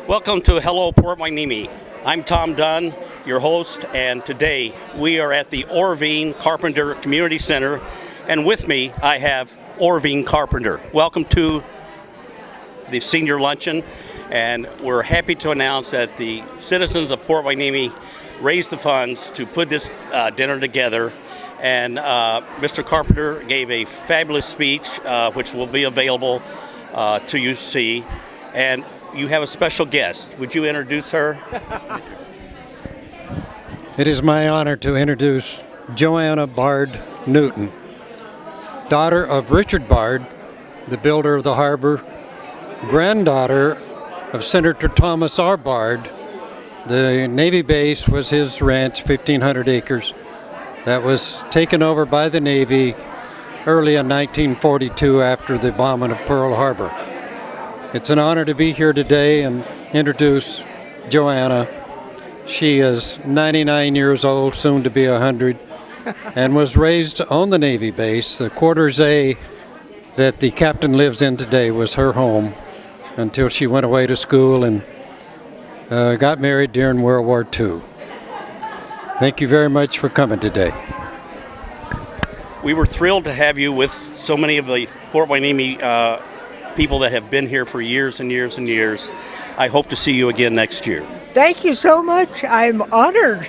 Welcome to Hello Port Hueneme. I'm Tom Dunn, your host, and today we are at the Orvine Carpenter Community Center, and with me I have Orvine Carpenter. Welcome to the senior luncheon, and we're happy to announce that the citizens of Port Hueneme raised the funds to put this dinner together, and Mr. Carpenter gave a fabulous speech which will be available to you see, and you have a special guest. Would you introduce her? It is my honor to introduce Joanna Bard Newton, daughter of Richard Bard, the builder of the harbor, granddaughter of Senator Thomas R. Bard. The Navy base was his ranch, 1,500 acres, that was taken over by the Navy early in 1942 after the bombing of Pearl Harbor. It's an honor to be here today and introduce Joanna. She is 99 years old, soon to be 100, and was raised on the Navy base. The Quarters A that the captain lives in today was her home until she went away to school and got married during World War II. Thank you very much for coming today. We were thrilled to have you with so many of the Port Hueneme people that have been here for years and years and years. I hope to see you again next year. Thank you so much. I'm honored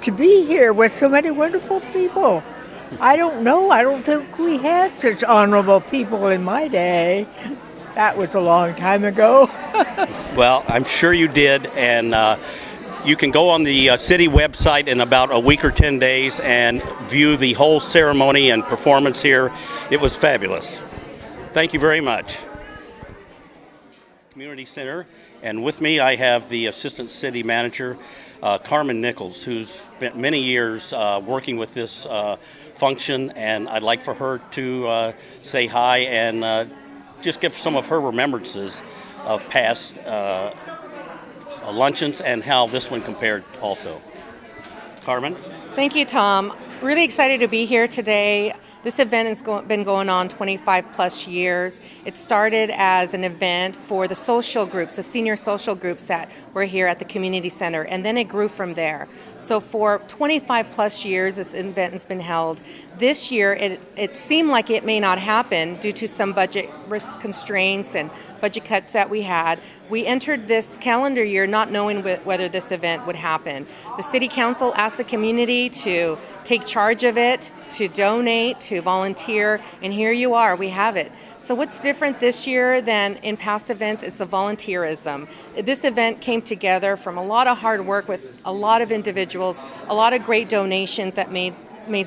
to be here with so many wonderful people. I don't think we had such honorable people in my day. That was a long time ago. Well, I'm sure you did, and you can go on the city website in about a week or 10 days and view the whole ceremony and performance here. It was fabulous. Thank you very much. Community Center, and with me I have the Assistant City Manager, Carmen Nichols, who's spent many years working with this function, and I'd like for her to say hi and just give some of her remembrances of past luncheons and how this one compared also. Carmen? Thank you, Tom. Really excited to be here today. This event has been going on 25 plus years. It started as an event for the social groups, the senior social groups that were here at the community center, and then it grew from there. So for 25 plus years, this event has been held. This year, it seemed like it may not happen due to some budget constraints and budget cuts that we had. We entered this calendar year not knowing whether this event would happen. The City Council asked the community to take charge of it, to donate, to volunteer, and here you are, we have it. So what's different this year than in past events? It's the volunteerism. This event came together from a lot of hard work with a lot of individuals, a lot of great donations that made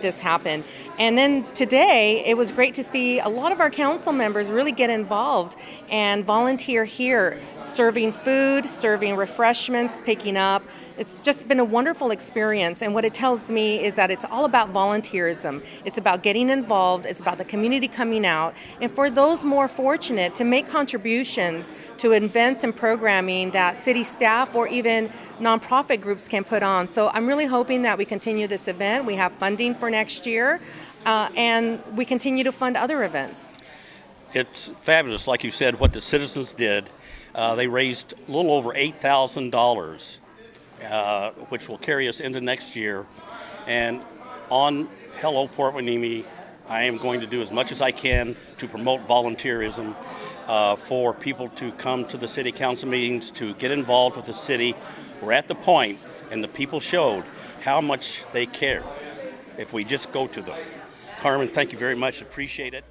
this happen. And then today, it was great to see a lot of our council members really get involved and volunteer here, serving food, serving refreshments, picking up. It's just been a wonderful experience, and what it tells me is that it's all about volunteerism. It's about getting involved, it's about the community coming out, and for those more fortunate to make contributions to events and programming that city staff or even nonprofit groups can put on. So I'm really hoping that we continue this event. We have funding for next year, and we continue to fund other events. It's fabulous, like you said, what the citizens did. They raised a little over $8,000. Which will carry us into next year. And on Hello Port Hueneme, I am going to do as much as I can to promote volunteerism for people to come to the city council meetings, to get involved with the city. We're at the point, and the people showed how much they care if we just go to them. Carmen, thank you very much. Appreciate it.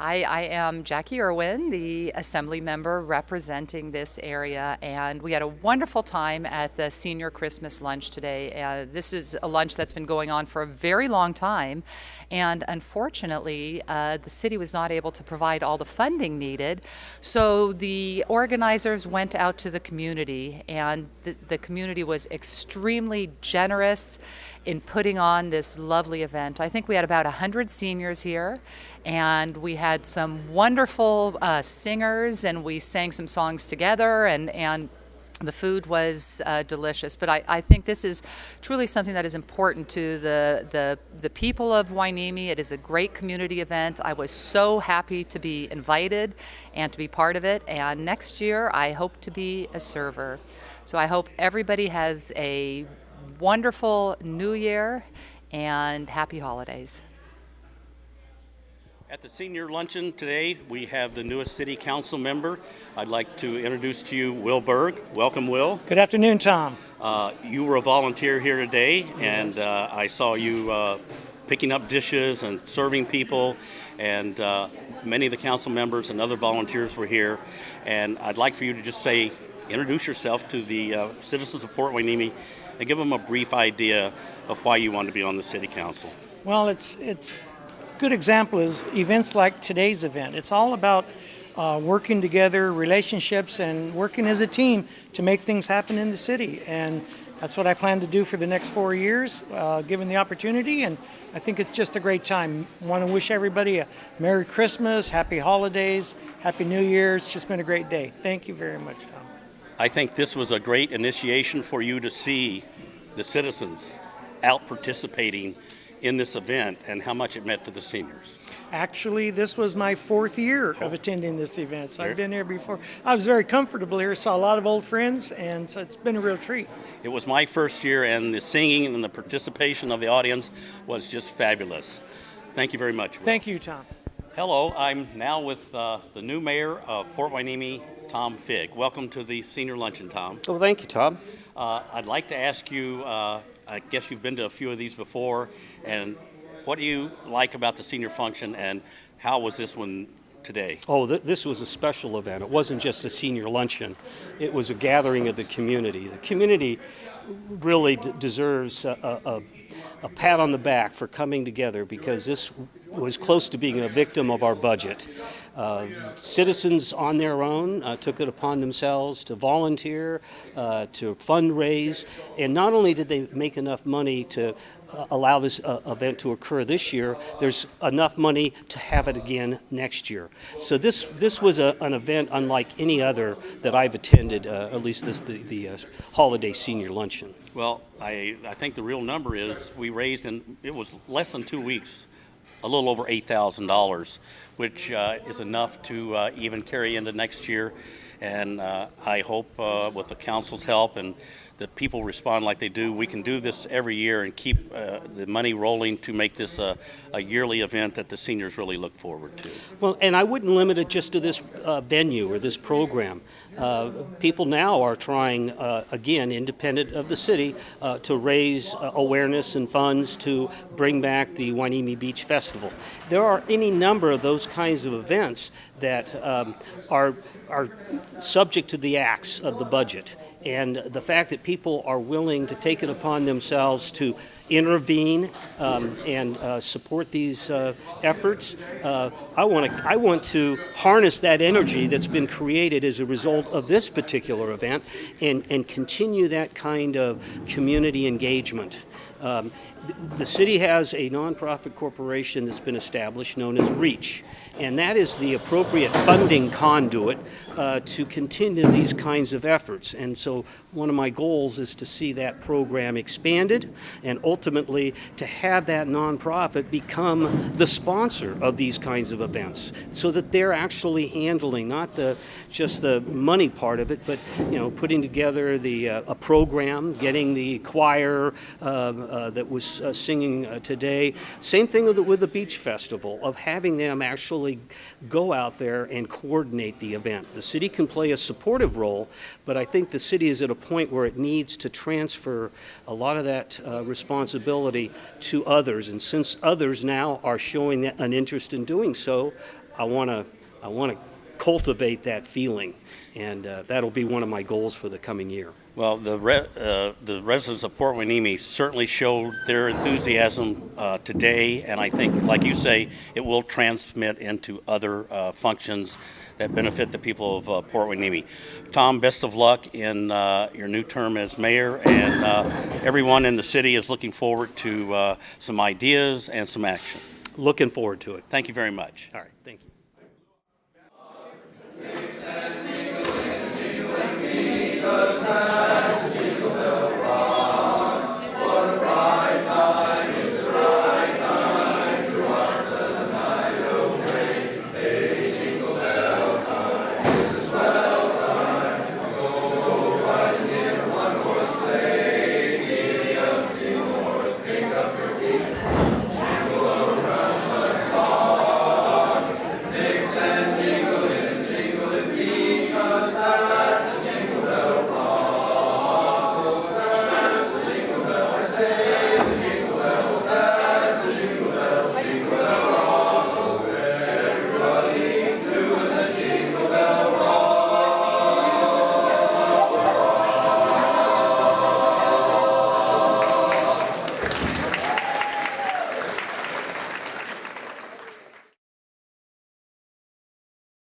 Hi, I am Jackie Irwin, the Assembly member representing this area, and we had a wonderful time at the Senior Christmas Lunch today. This is a lunch that's been going on for a very long time, and unfortunately, the city was not able to provide all the funding needed, so the organizers went out to the community, and the community was extremely generous in putting on this lovely event. I think we had about 100 seniors here, and we had some wonderful singers, and we sang some songs together, and The food was delicious, but I think this is truly something that is important to the people of Hueneme. It is a great community event. I was so happy to be invited and to be part of it, and next year I hope to be a server. So I hope everybody has a wonderful New Year and happy holidays. At the senior luncheon today, we have the newest city council member. I'd like to introduce to you Will Berg. Welcome, Will. Good afternoon, Tom. You were a volunteer here today, and I saw you picking up dishes and serving people, and many of the council members and other volunteers were here. And I'd like for you to just introduce yourself to the citizens of Port Hueneme and give them a brief idea of why you want to be on the city council. Well, it's good example is events like today's event. It's all about working together, relationships, and working as a team to make things happen in the city. And that's what I plan to do for the next 4 years, given the opportunity. And I think it's just a great time. I want to wish everybody a Merry Christmas, Happy Holidays, Happy New Year. It's just been a great day. Thank you very much, Tom. I think this was a great initiation for you to see the citizens out participating in this event and how much it meant to the seniors. Actually, this was my 4th year of attending this event. So I've been here before. I was very comfortable here, saw a lot of old friends, and so it's been a real treat. It was my first year, and the singing and the participation of the audience was just fabulous. Thank you very much, Will. Thank you, Tom. Hello, I'm now with the new mayor of Port Hueneme, Tom Figg. Welcome to the senior luncheon, Tom. Well, thank you, Tom. I'd like to ask you, I guess you've been to a few of these before, and what do you like about the senior function, and how was this one today? Oh, this was a special event. It wasn't just a senior luncheon. It was a gathering of the community. The community really deserves a pat on the back for coming together, because this was close to being a victim of our budget. Citizens on their own took it upon themselves to volunteer, to fundraise, and not only did they make enough money to allow this event to occur this year, there's enough money to have it again next year. So this was an event unlike any other that I've attended, at least the holiday senior luncheon. Well, I think the real number is we raised, in it was less than 2 weeks, a little over $8,000, which is enough to even carry into next year. And I hope with the council's help and the people respond like they do, we can do this every year and keep the money rolling to make this a yearly event that the seniors really look forward to. Well, and I wouldn't limit it just to this venue or this program. People now are trying, again, independent of the city, to raise awareness and funds to bring back the Hueneme Beach Festival. There are any number of those kinds of events that are subject to the acts of the budget. And the fact that people are willing to take it upon themselves to intervene and support these efforts, I want to harness that energy that's been created as a result of this particular event and continue that kind of community engagement. The city has a nonprofit corporation that's been established known as REACH, and that is the appropriate funding conduit to continue these kinds of efforts. And so one of my goals is to see that program expanded and ultimately to have that nonprofit become the sponsor of these kinds of events so that they're actually handling not just the money part of it, but putting together a program, getting the choir that was singing today. Same thing with the Beach Festival, of having them actually go out there and coordinate the event. The city can play a supportive role, but I think the city is at a point where it needs to transfer a lot of that responsibility to others. And since others now are showing an interest in doing so, I want to cultivate that feeling, and that'll be one of my goals for the coming year. Well, the residents of Port Hueneme certainly showed their enthusiasm today, and I think, like you say, it will transmit into other functions that benefit the people of Port Hueneme. Tom, best of luck in your new term as mayor, and everyone in the city is looking forward to some ideas and some action. Looking forward to it. Thank you very much. All right, thank you.